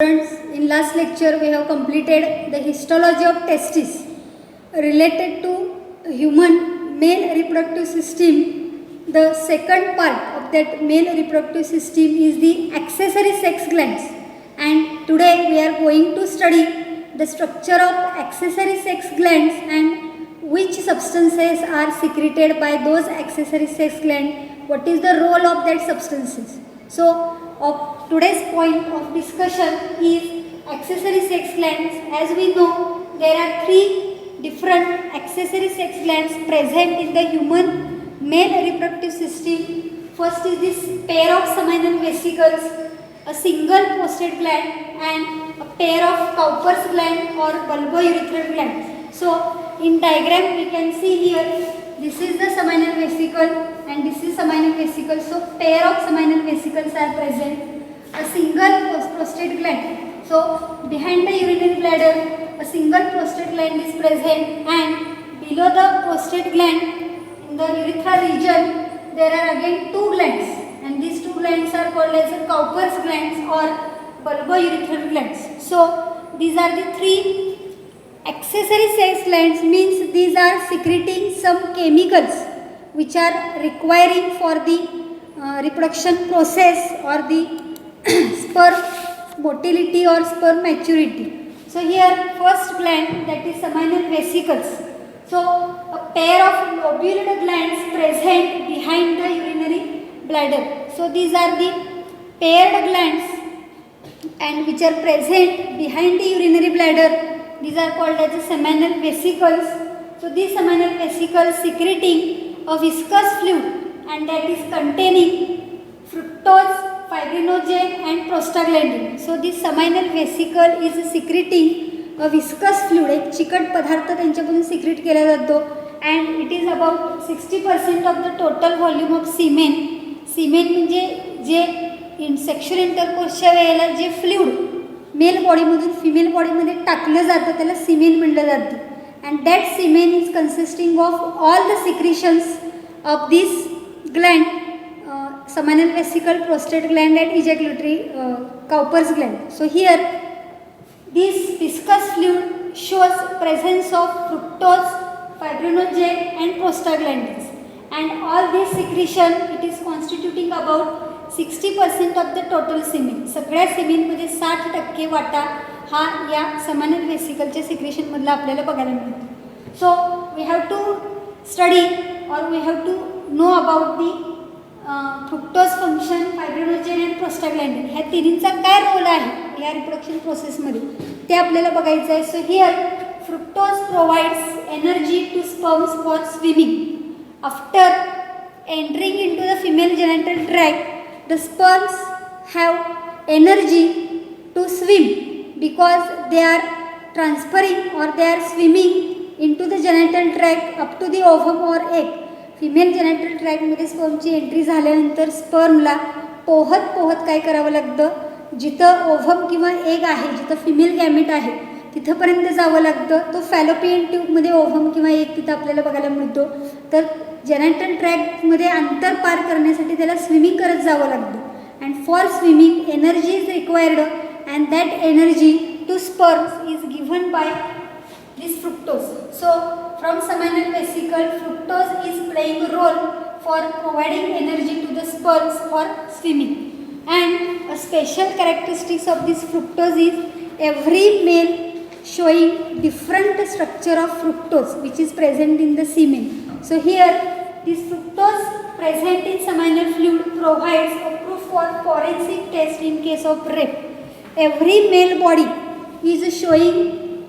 Friends, in last lecture we have completed the histology of testes related to human male reproductive system. The second part of that male reproductive system is the accessory sex glands, and today we are going to study the structure of accessory sex glands and which substances are secreted by those accessory sex glands, what is the role of that substances. So of today's point of discussion is accessory sex glands. As we know, there are three different accessory sex glands present in the human male reproductive system. First is this pair of seminal vesicles, a single prostate gland and a pair of Cowper's gland or bulbourethral gland. So in diagram we can see here, this is the seminal vesicle and this is seminal vesicle. So pair of seminal vesicles are present. A single prostate gland. So behind the urinary bladder, a single prostate gland is present, and below the prostate gland, in the urethral region, there are again two glands, and these two glands are called as the Cowper's glands or bulbourethral glands. So these are the three accessory sex glands, means these are secreting some chemicals which are requiring for the reproduction process or the sperm motility or sperm maturity. So here first gland, that is seminal vesicles. So a pair of lobuled glands present behind the urinary bladder. So these are the paired glands and which are present behind the urinary bladder. These are called as the seminal vesicles. So these seminal vesicles secreting a viscous fluid, and that is containing fructose, fibrinogen and prostaglandin. So this seminal vesicle is secreting a viscous fluid, एक चिकट पदार्थ त्यांच्यापासून secret केला जातो, and it is about 60% of the total volume of semen. सीमेन म्हणजे जे sexual इंटरकोर्सच्या वेळेला जे फ्लुइड मेल बॉडीमधून फिमेल बॉडीमध्ये टाकलं जातं त्याला सीमेन म्हणलं जातं, and that semen is consisting of all the secretions of this gland, seminal vesicle, prostate gland and ejaculatory Cowper's gland. So here this viscous fluid shows presence of fructose, fibrinogen and prostaglandins, and all this secretion it is constituting about 60% of the total semen. सगळ्या सेमेनमध्ये 60% वाटा हा या seminal vesicleच्या सिक्रेशनमधला आपल्याला बघायला मिळतो. So we have to study or we have to know about the fructose function, fibrinogen and prostaglandin, ह्या तिन्हींचा काय रोल आहे या रिप्रोडक्शन प्रोसेसमध्ये ते आपल्याला बघायचं आहे. So here fructose provides energy to sperms for swimming. After entering into the female genital tract, the sperms have energy to swim because they are transferring or they are swimming into the genital tract up to the ovum or egg. Female genital ट्रॅक्टमध्ये स्पर्मची entry झाल्यानंतर स्पर्मला पोहत पोहत काय करावं लागतं, जिथं ओव्हम किंवा एग आहे, जिथं फिमेल गॅमेट आहे तिथंपर्यंत जावं लागतं. तो फॅलोपियन ट्यूबमध्ये ओव्हम किंवा एग तिथं आपल्याला बघायला मिळतो. तर जेनिटल ट्रॅक्टमध्ये अंतर पार करण्यासाठी त्याला स्विमिंग करत जावं लागतं, and for swimming energy is required, and that energy to sperms is given by this fructose. So from seminal vesicle, fructose is playing a role for providing energy to the sperms for swimming. And a special characteristics of this fructose is every male showing different structure of fructose which is present in the semen. So here this fructose present in seminal fluid provides a proof for forensic test in case of rape. Every male body is showing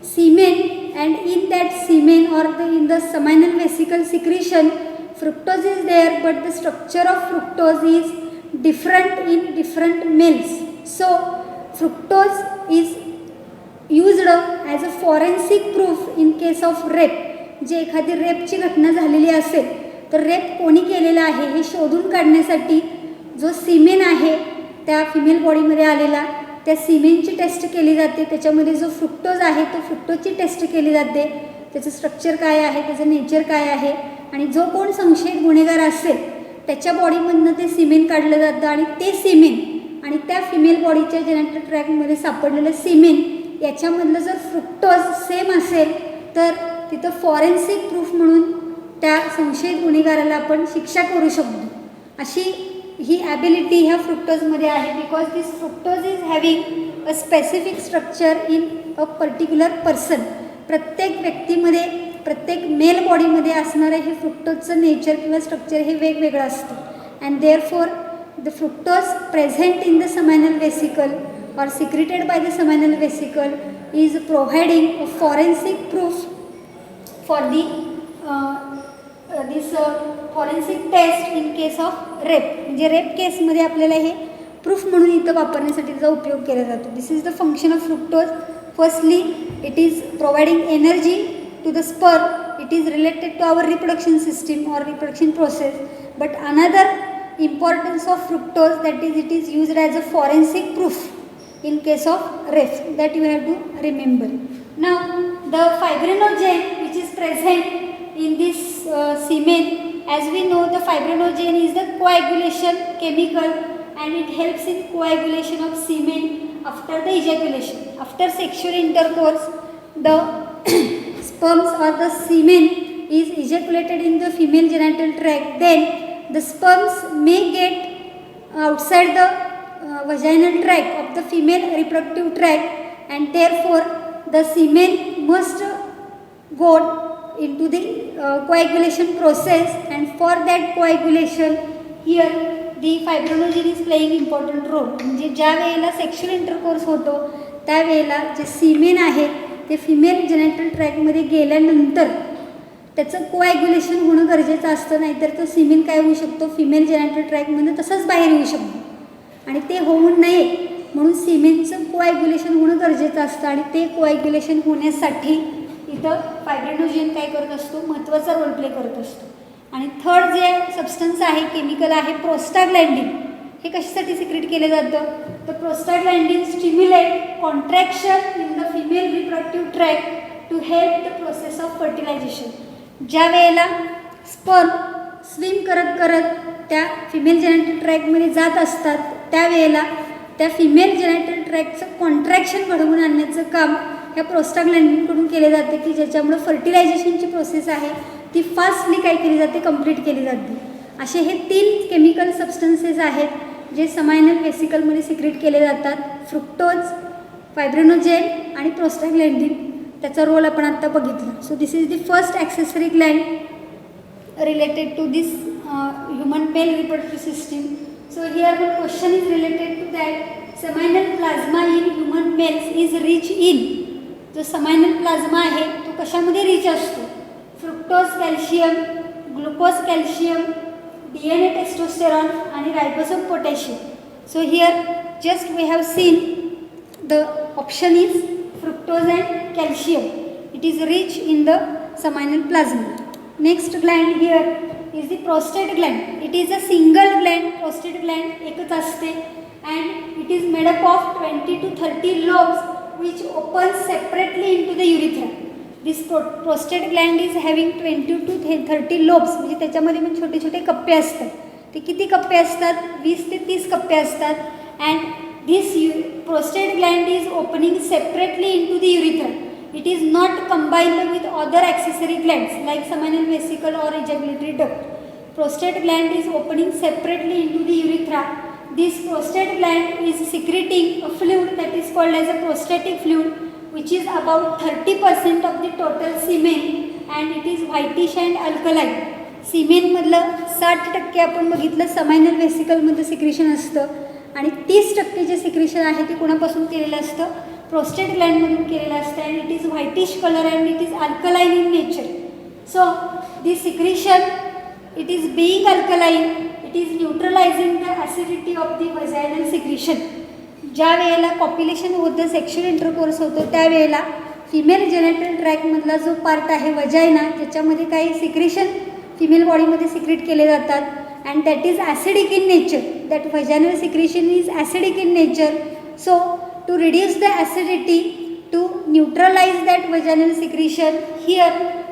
semen, and in that semen or in the seminal vesicle secretion fructose is there, but the structure of fructose is different in different males. So fructose is used as a forensic proof in case of rape. जे एखादी रेपची घटना झालेली असेल तर rape कोणी केलेला आहे हे शोधून काढण्यासाठी जो सीमेन आहे त्या फिमेल बॉडीमध्ये आलेला, त्या सीमेनची टेस्ट केली जाते. त्याच्यामध्ये जो फ्रुक्टोज आहे तो फ्रुक्टोजची टेस्ट केली जाते, त्याचं स्ट्रक्चर काय आहे, त्याचं नेचर काय आहे, आणि जो कोण संशयित गुन्हेगार असेल त्याच्या बॉडीमधनं ते सीमेन काढलं जातं, आणि ते सीमेन आणि त्या फिमेल बॉडीच्या जेनेटल ट्रॅकमध्ये सापडलेलं सिमेन याच्यामधलं जर फ्रुक्टोज सेम असेल तर तिथं फॉरेन्सिक प्रूफ म्हणून त्या संशयित गुन्हेगाराला आपण शिक्षा करू शकतो. अशी ही ॲबिलिटी ह्या फ्रुक्टोजमध्ये आहे. Because this fructose is having a specific structure in a particular person. प्रत्येक व्यक्तीमध्ये, प्रत्येक मेल बॉडीमध्ये असणारं हे फ्रुक्टोजचं नेचर किंवा स्ट्रक्चर हे वेगवेगळं असतं. And therefore the fructose present in the seminal vesicle or secreted by the seminal vesicle is providing a forensic proof for the this forensic test in case of rape. म्हणजे rape केसमध्ये आपल्याला हे proof म्हणून इथं वापरण्यासाठी त्याचा उपयोग केला जातो. This is the function of fructose. Firstly it is providing energy to the sperm. It is related to our reproduction system or reproduction process. But another importance of fructose, that is it is used as a forensic proof in case of rape, that you have to remember. Now the fibrinogen which is present in this semen, as we know the fibrinogen is the coagulation chemical and it helps in coagulation of semen after the ejaculation. After sexual intercourse the sperms or the semen is ejaculated in the female genital tract. Then the sperms may get outside the vaginal tract of the female reproductive tract and therefore the semen must go into the coagulation process, and for that coagulation here the fibrinogen is playing important role. म्हणजे ज्या वेळेला sexual intercourse होतो त्यावेळेला जे सीमेन आहे ते female genital ट्रॅकमध्ये गेल्यानंतर त्याचं कोॲग्युलेशन होणं गरजेचं असतं. नाहीतर तो सीमेन काय होऊ शकतो, फिमेल जेनेटल ट्रॅकमध्ये तसंच बाहेर येऊ शकतो. आणि ते होऊ नये म्हणून सिमेनचं कोॲग्युलेशन होणं गरजेचं असतं. आणि ते कोॲग्युलेशन होण्यासाठी इथं फायब्रिनोजेन काय करत असतो, महत्त्वाचा रोल प्ले करत असतो. आणि थर्ड जे सबस्टन्स आहे, केमिकल आहे प्रोस्टाग्लॅन्डिन. हे कशासाठी सिक्रेट केलं जातं, तर prostaglandin stimulate contraction in the female reproductive tract to help the process of fertilisation. ज्या वेळेला स्पर्म स्विम करत करत त्या फिमेल जेनेटल ट्रॅकमध्ये जात असतात त्यावेळेला त्या फिमेल जेनेटल ट्रॅकचं कॉन्ट्रॅक्शन घडवून आणण्याचं काम ह्या प्रोस्टाग्लॅन्डिनकडून केले जाते, की ज्याच्यामुळं फर्टिलायझेशनची प्रोसेस आहे ती फास्टली काय केली जाते, कंप्लीट केली जाते. असे हे 3 केमिकल सबस्टन्सेस आहेत जे समायनल वेसिकलमध्ये सिक्रेट केले जातात. फ्रुक्टोज, फायब्रिनोजेन आणि प्रोस्टाग्लॅन्डिन. त्याचा रोल आपण आत्ता बघितला. So this is the first accessory gland related to this human male reproductive system. So here the question is related to that. Seminal plasma in human males is rich in. जो seminal plasma आहे तो कशामध्ये rich असतो, fructose calcium, glucose calcium, DNA testosterone आणि ribosome potassium. So here just we have seen the option is fructose and calcium. It is rich in the seminal plasma. Next gland here is the prostate gland. It is a single gland. Prostate gland एकच असते and it is made up of 20 to 30 lobes which open separately into the urethra. This prostate gland is having 20 to 30 lobes. म्हणजे त्याच्यामध्ये पण छोटे छोटे कप्पे असतात. ते किती कप्पे असतात, 20 ते 30 कप्पे असतात. and this prostate gland is opening separately into the urethra. It is not combined with other accessory glands like seminal vesicle or ejaculatory duct. Prostate gland is opening separately into the urethra. This prostate gland is secreting a fluid that is called as a prostatic fluid, which is about 30% of the total semen and it is whitish and alkaline. semen मधलं 60% आपण बघितलं seminal vesicle मध्ये secretion असतं आणि 30% जे secretion आहे ते कोणापासून केलेलं असतं, प्रोस्टेट ग्लँडमधून केलेलं असतं. And it is whitish colour and it is alkaline in nature. So this secretion it is being alkaline, it is neutralising the acidity of the vaginal secretion. ज्या वेळेला कॉप्युलेशन होतं, सेक्शुअल इंटरकोर्स होतो त्यावेळेला फिमेल जेनेटल ट्रॅकमधला जो part आहे वजायना, ज्याच्यामध्ये काही secretion female बॉडीमध्ये सिक्रेट केले जातात and that is acidic in nature. That vaginal secretion is acidic in nature. So to reduce the acidity, to neutralize that vaginal secretion, here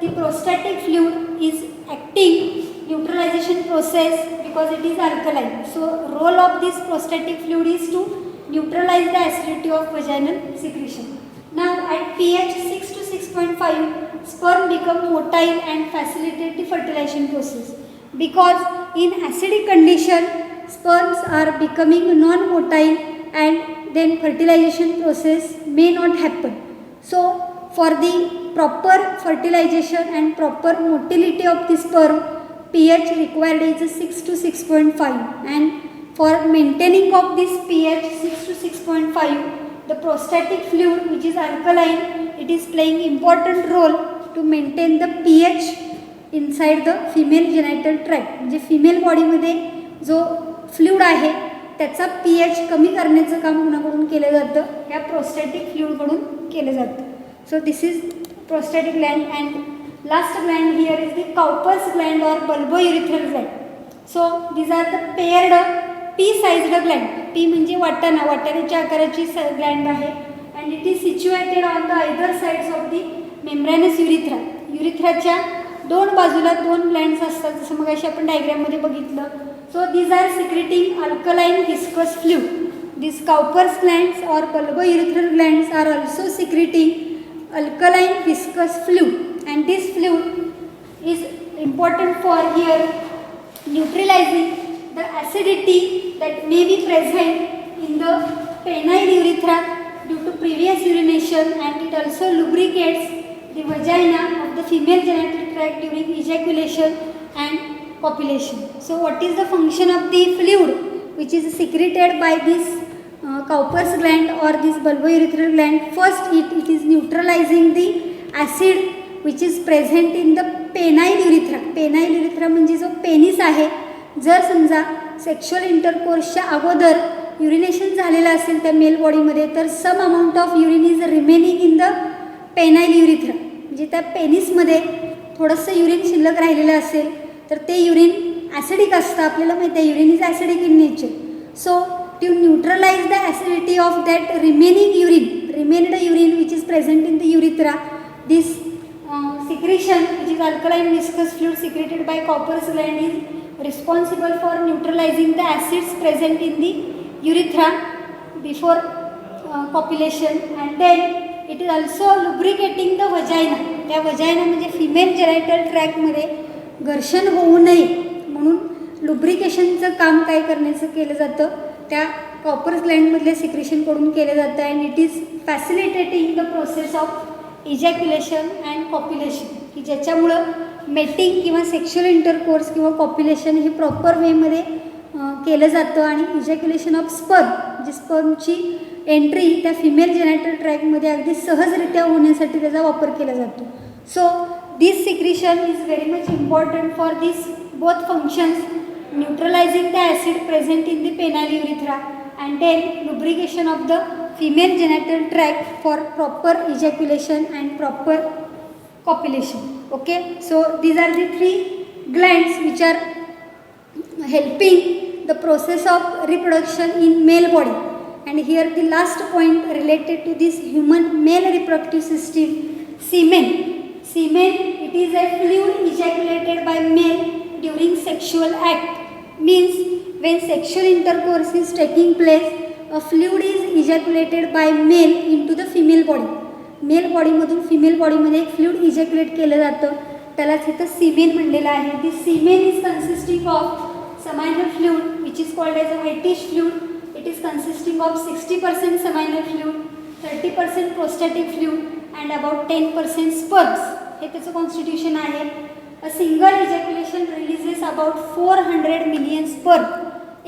the prostatic fluid is acting neutralization process because because it is alkaline. So role of this prostatic fluid is to neutralize the acidity of vaginal secretion. Now at pH 6 to 6.5, sperm become motile and facilitate the fertilization process, because in acidic condition sperms are becoming non-motile and then fertilization process may not happen. So for the proper fertilization and proper motility of the sperm, pH required is 6 to 6.5, and for maintaining of this pH 6 to 6.5, the prostatic fluid, which is alkaline, it is playing important role to maintain the pH inside the female genital tract. म्हणजे female बॉडीमध्ये जो fluid आहे त्याचा pH कमी करण्याचं काम कोणाकडून केलं जातं? या प्रोस्टॅटिक फ्लूइडकडून केलं जातं. So this is prostatic gland, and last gland here is the Cowper's gland or bulbourethral gland. So these are the paired pea sized gland. Pea म्हणजे वाटाणा, वाटाण्याच्या आकाराची ग्लँड आहे, and it is situated on the either sides of the membranous urethra. युरिथ्राच्या दोन बाजूला दोन glands असतात, जसं मग अशी आपण डायग्राममध्ये बघितलं. So these are secreting alkaline viscous fluid. These Cowper's glands or bulbourethral glands are also secreting alkaline viscous fluid, and this fluid is important for here neutralizing the acidity that may be present in the penile urethra due to previous urination, and it also lubricates the vagina of the female genital tract during ejaculation and copulation. So what is the function of the fluid which is secreted by this Cowper's gland or this bulbourethral gland? First, it is neutralizing the acid which is present in the penile urethra. Penile urethra म्हणजे जो penis आहे. जर समजा sexual इंटरकोर्सच्या अगोदर युरिनेशन झालेलं असेल त्या male बॉडीमध्ये, तर some amount of urine is remaining in the penile urethra. म्हणजे त्या पेनिसमध्ये थोडंसं युरिन शिल्लक राहिलेलं असेल तर ते युरिन ॲसिडिक असतं. आपल्याला माहिती आहे urine is acidic in nature. So to neutralize the acidity of that remained urine which is present in the urethra, this secretion, which is alkaline viscous fluid secreted by Cowper's gland, is responsible for neutralizing the acids present in the urethra before copulation, and then it is also lubricating the vagina. त्या vagina म्हणजे female जेनायटल ट्रॅकमध्ये घर्षण होऊ नये म्हणून लुब्रिकेशनचं काम काय करण्याचं केलं जातं? त्या कॉपर्स ग्लँडमधल्या सिक्रेशनकडून केलं जातं, and it is facilitating the process of ejaculation and copulation, की ज्याच्यामुळं मेटिंग किंवा सेक्शुअल इंटरकोर्स किंवा कॉप्युलेशन हे प्रॉपर वेमध्ये केलं जातं, आणि इजॅक्युलेशन ऑफ स्पर्म, म्हणजे स्पर्मची एंट्री त्या फिमेल जेनायटल ट्रॅकमध्ये अगदी सहजरित्या होण्यासाठी त्याचा वापर केला जातो. So this secretion is very much important for this both functions, neutralizing the acid present in the penile urethra and then lubrication of the female genital tract for proper ejaculation and proper copulation. Okay, so these are the three glands which are helping the process of reproduction in male body. And here the last point related to this human male reproductive system, semen. Semen, it is a fluid ejaculated by male during sexual act. Means when sexual intercourse is taking place, a fluid is ejaculated by male into the female body. Male बॉडीमधून female बॉडीमध्ये एक fluid इजॅक्युलेट केलं जातं, त्यालाच इथं सीमेन म्हणलेलं आहे. This semen is consisting of seminal fluid which is called as a whitish fluid. It is consisting of 60% seminal fluid, 30% prostatic fluid and about 10% sperms. हे त्याचं कॉन्स्टिट्यूशन आहे. A single ejaculation releases about 400 million sperm.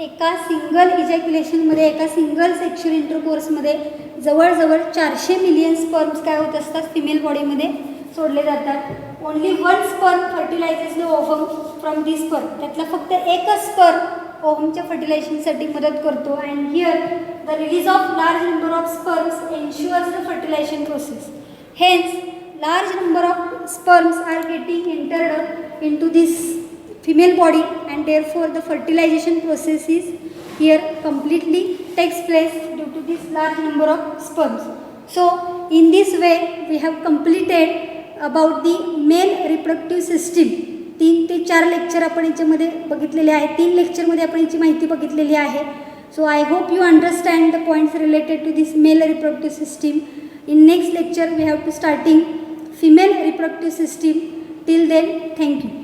एका single इजॅक्युलेशनमध्ये, एका single sexual इंटरकोर्समध्ये जवळजवळ 400 million sperms काय होत असतात female बॉडीमध्ये सोडले जातात. Only one sperm fertilises the ovum from this sperm. त्यातला फक्त एकच स्पर्म ओव्हमच्या फर्टिलायझेशनसाठी मदत करतो. And here the release of large number of sperms ensures the fertilisation process. Hence large number of sperms are getting entered into this female body, and therefore the fertilization process is here completely takes place due to this large number of sperms. So in this way we have completed about the male reproductive system. 3 ते 4 lecture आपण याच्यामध्ये बघितलेले आहे. 3 लेक्चरमध्ये आपण याची माहिती बघितलेली आहे. So I hope you understand the points related to this male reproductive system. In next lecture we have to starting female reproductive system. Till then, thank you.